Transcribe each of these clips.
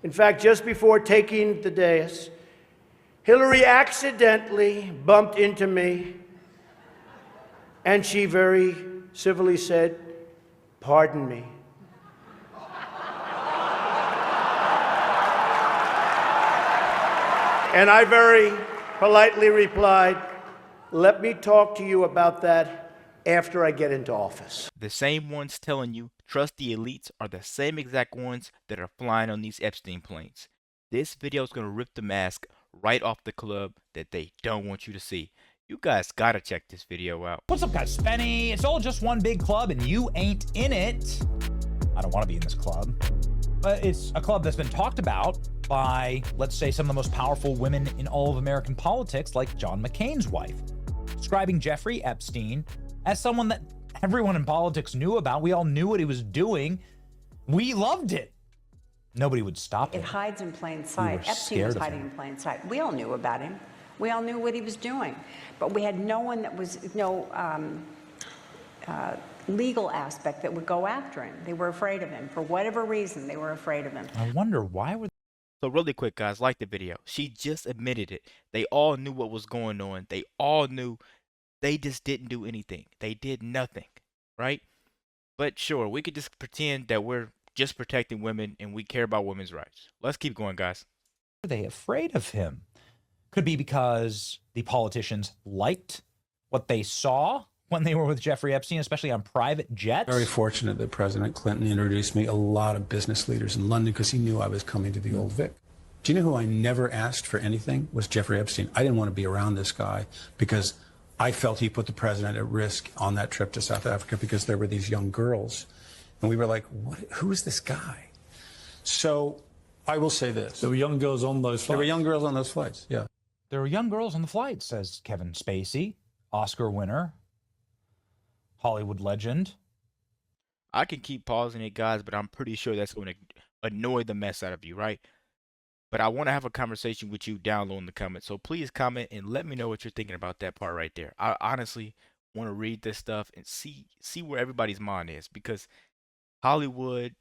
In fact, just before taking the dais, Hillary accidentally bumped into me, and she very civilly said, "Pardon me." And I very politely replied, "Let me talk to you about that after I get into office." The same ones telling you trust the elites are the same exact ones that are flying on these Epstein planes. This video is going to rip the mask right off the club that they don't want you to see. You guys gotta check this video out. What's up, guys? Spenny. It's all just one big club and you ain't in it. I don't want to be in this club. But it's a club that's been talked about by, let's say, some of the most powerful women in all of American politics, like John McCain's wife, describing Jeffrey Epstein as someone that everyone in politics knew about. We all knew what he was doing. We loved it. Nobody would stop it. It hides in plain sight. Epstein was hiding in plain sight. We all knew about him. We all knew what he was doing. But we had no one that was, legal aspect that would go after him. They were afraid of him. For whatever reason, they were afraid of him. I wonder why were. So really quick, guys, like the video. She just admitted it. They all knew what was going on. They all knew. They just didn't do anything. They did nothing, right? But sure, we could just pretend that we're just protecting women and we care about women's rights. Let's keep going, guys. Were they afraid of him? Could be because the politicians liked what they saw when they were with Jeffrey Epstein, especially on private jets. Very fortunate that President Clinton introduced me a lot of business leaders in London because he knew I was coming to the Old Vic. Do you know who I never asked for anything? Was Jeffrey Epstein. I didn't want to be around this guy because I felt he put the president at risk on that trip to South Africa because there were these young girls. And we were like, who is this guy? So I will say this. There were young girls on those flights. There were young girls on those flights, yeah. There were young girls on the flight, says Kevin Spacey, Oscar winner, Hollywood legend. I can keep pausing it, guys, but I'm pretty sure that's going to annoy the mess out of you, right? But I want to have a conversation with you down low in the comments. So please comment and let me know what you're thinking about that part right there. I honestly want to read this stuff and see where everybody's mind is, because Hollywood,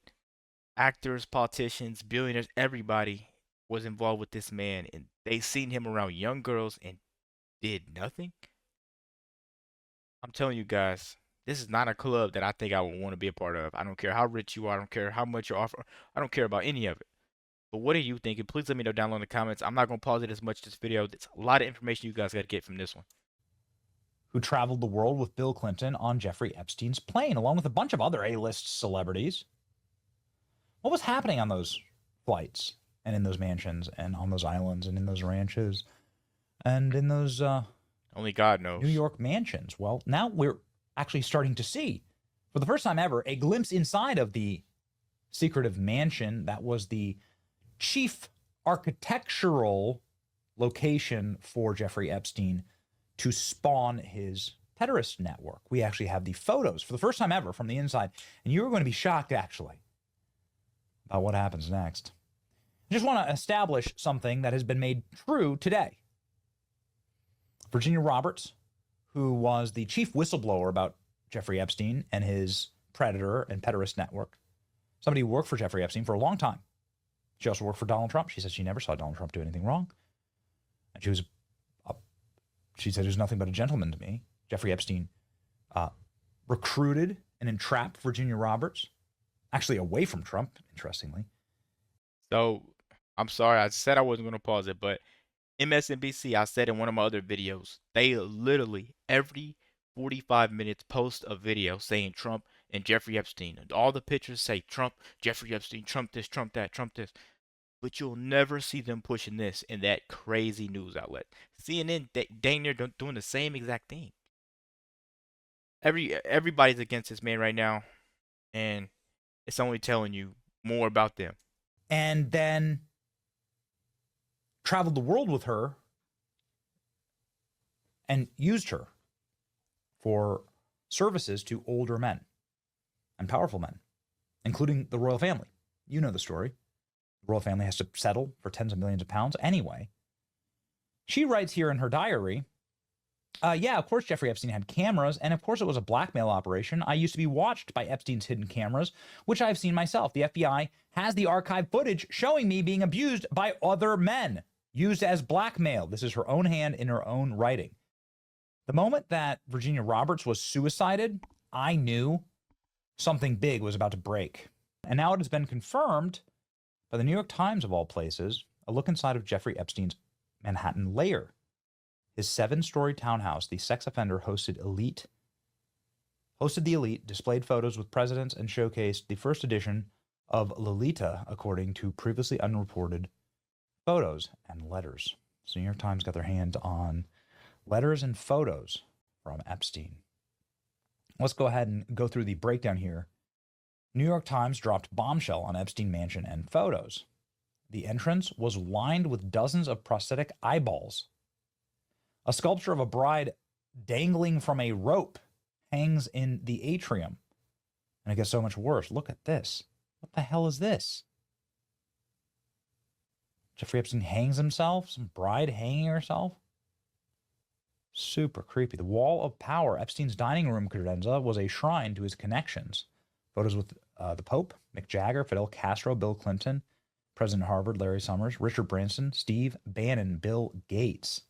actors, politicians, billionaires, everybody was involved with this man, and they seen him around young girls and did nothing. I'm telling you guys, this is not a club that I think I would want to be a part of. I don't care how rich you are. I don't care how much you offer. I don't care about any of it. But what are you thinking? Please let me know down below in the comments. I'm not going to pause it as much this video. There's a lot of information you guys got to get from this one. Who traveled the world with Bill Clinton on Jeffrey Epstein's plane, along with a bunch of other A-list celebrities. What was happening on those flights and in those mansions and on those islands and in those ranches and in those only God knows New York mansions? Well, now we're actually starting to see, for the first time ever, a glimpse inside of the secretive mansion that was the chief architectural location for Jeffrey Epstein to spawn his pederast network. We actually have the photos for the first time ever from the inside, and you're going to be shocked, actually, about what happens next. I just want to establish something that has been made true today. Virginia Roberts, who was the chief whistleblower about Jeffrey Epstein and his predator and pederast network, somebody who worked for Jeffrey Epstein for a long time. She also worked for Donald Trump. She said she never saw Donald Trump do anything wrong. And she said he was nothing but a gentleman to me. Jeffrey Epstein recruited and entrapped Virginia Roberts, actually away from Trump, interestingly. So, I'm sorry, I said I wasn't going to pause it, but MSNBC, I said in one of my other videos, they literally every 45 minutes post a video saying Trump and Jeffrey Epstein. And all the pictures say Trump, Jeffrey Epstein, Trump this, Trump that, Trump this. But you'll never see them pushing this in that crazy news outlet. CNN, dang near doing the same exact thing. Everybody's against this man right now, and it's only telling you more about them. And then traveled the world with her and used her for services to older men and powerful men, including the royal family. You know the story. The royal family has to settle for tens of millions of pounds anyway. She writes here in her diary, Yeah, of course Jeffrey Epstein had cameras, and of course it was a blackmail operation. I used to be watched by Epstein's hidden cameras, which I've seen myself. The FBI has the archive footage showing me being abused by other men, used as blackmail. This is her own hand in her own writing. The moment that Virginia Roberts was suicided, I knew something big was about to break. And now it has been confirmed by the New York Times, of all places, a look inside of Jeffrey Epstein's Manhattan lair. His 7-story townhouse, the sex offender hosted the elite, displayed photos with presidents, and showcased the first edition of Lolita, according to previously unreported photos and letters. So New York Times got their hands on letters and photos from Epstein. Let's go ahead and go through the breakdown here. New York Times dropped bombshell on Epstein mansion and photos. The entrance was lined with dozens of prosthetic eyeballs. A sculpture of a bride dangling from a rope hangs in the atrium. And it gets so much worse. Look at this. What the hell is this? Jeffrey Epstein hangs himself? Some bride hanging herself? Super creepy. The Wall of Power, Epstein's dining room credenza, was a shrine to his connections. Photos with the Pope, Mick Jagger, Fidel Castro, Bill Clinton, President of Harvard, Larry Summers, Richard Branson, Steve Bannon, Bill Gates,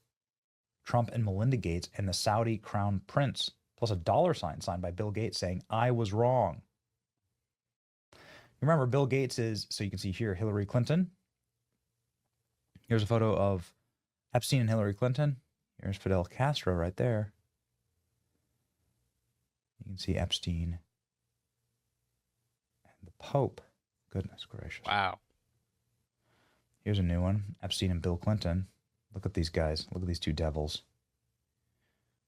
Trump and Melinda Gates, and the Saudi crown prince, plus a dollar sign signed by Bill Gates saying, "I was wrong." Remember, Bill Gates is, so you can see here, Hillary Clinton. Here's a photo of Epstein and Hillary Clinton. Here's Fidel Castro right there. You can see Epstein and the Pope. Goodness gracious. Wow. Here's a new one. Epstein and Bill Clinton. Look at these guys. Look at these two devils.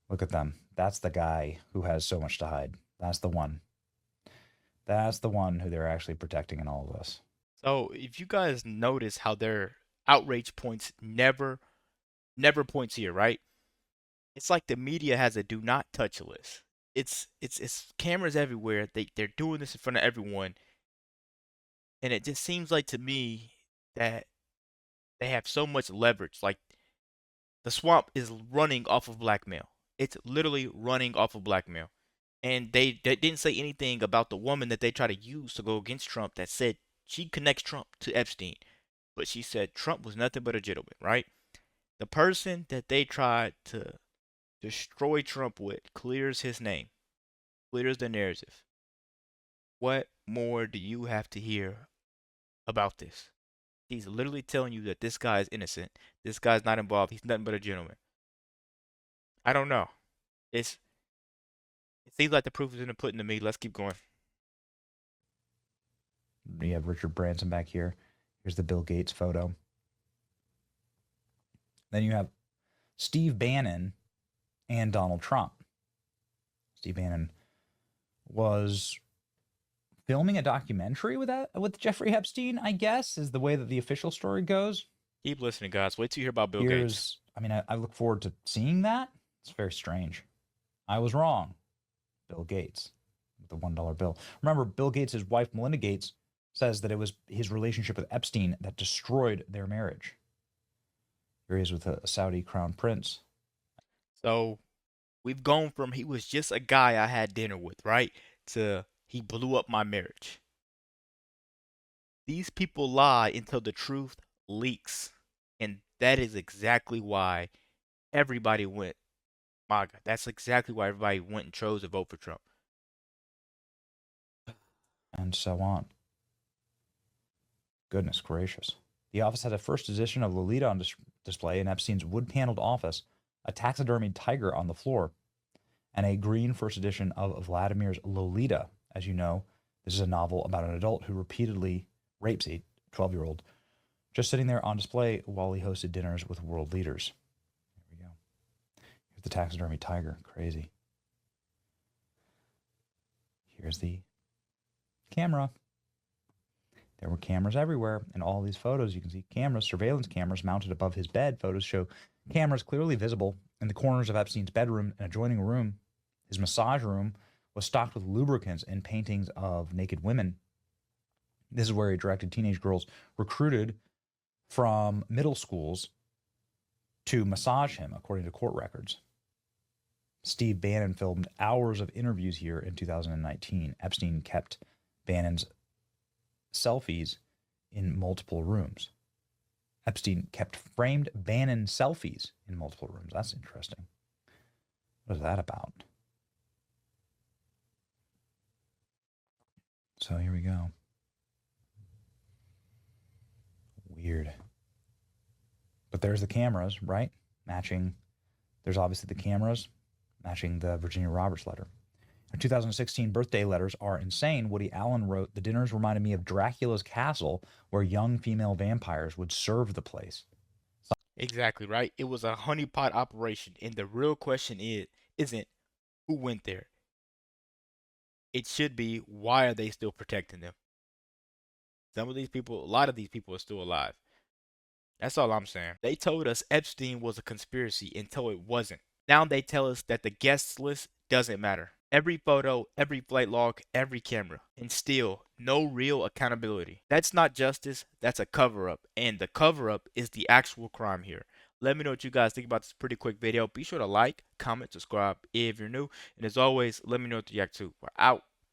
Look at them. That's the guy who has so much to hide. That's the one. That's the one who they're actually protecting in all of this. So if you guys notice how their outrage points never points here, right? It's like the media has a do not touch list. It's cameras everywhere. They're doing this in front of everyone. And it just seems like to me that they have so much leverage. Like the swamp is running off of blackmail. It's literally running off of blackmail. And they didn't say anything about the woman that they try to use to go against Trump that said she connects Trump to Epstein. But she said Trump was nothing but a gentleman, right? The person that they tried to destroy Trump with clears his name, clears the narrative. What more do you have to hear about this? He's literally telling you that this guy is innocent. This guy's not involved. He's nothing but a gentleman. I don't know. It seems like the proof is in the pudding to me. Let's keep going. You have Richard Branson back here. Here's the Bill Gates photo. Then you have Steve Bannon and Donald Trump. Steve Bannon was filming a documentary with Jeffrey Epstein, I guess, is the way that the official story goes. Keep listening, guys. Wait till you hear about Bill Gates. I mean, I look forward to seeing that. It's very strange. I was wrong. Bill Gates with the $1 bill. Remember, Bill Gates' wife, Melinda Gates, says that it was his relationship with Epstein that destroyed their marriage. Here he is with a Saudi crown prince. So we've gone from he was just a guy I had dinner with, right, to he blew up my marriage. These people lie until the truth leaks. And that is exactly why everybody went. My God, that's exactly why everybody went and chose to vote for Trump. And so on. Goodness gracious. The office had a first edition of Lolita on display in Epstein's wood-paneled office, a taxidermied tiger on the floor, and a green first edition of Vladimir's Lolita. As you know, this is a novel about an adult who repeatedly rapes a 12-year-old, just sitting there on display while he hosted dinners with world leaders. There we go. Here's the taxidermy tiger. Crazy. Here's the camera. There were cameras everywhere. In all these photos, you can see cameras, surveillance cameras mounted above his bed. Photos show cameras clearly visible in the corners of Epstein's bedroom and adjoining room. His massage room was stocked with lubricants and paintings of naked women. This is where he directed teenage girls recruited from middle schools to massage him, according to court records. Steve Bannon filmed hours of interviews here in 2019. Epstein kept Bannon's selfies in multiple rooms. Epstein kept framed Bannon selfies in multiple rooms. That's interesting. What is that about? So here we go. Weird. But there's the cameras, right? Matching. There's obviously the cameras matching the Virginia Roberts letter. Her 2016 birthday letters are insane. Woody Allen wrote, "The dinners reminded me of Dracula's castle where young female vampires would serve the place." Exactly, right? It was a honeypot operation, and the real question isn't who went there. It should be, why are they still protecting them? Some of these people, a lot of these people are still alive. That's all I'm saying. They told us Epstein was a conspiracy until it wasn't. Now they tell us that the guest list doesn't matter. Every photo, every flight log, every camera, and still no real accountability. That's not justice, that's a cover-up, and the cover-up is the actual crime here. Let me know what you guys think about this pretty quick video. Be sure to like, comment, subscribe if you're new, and as always, let me know what you react to. We're out.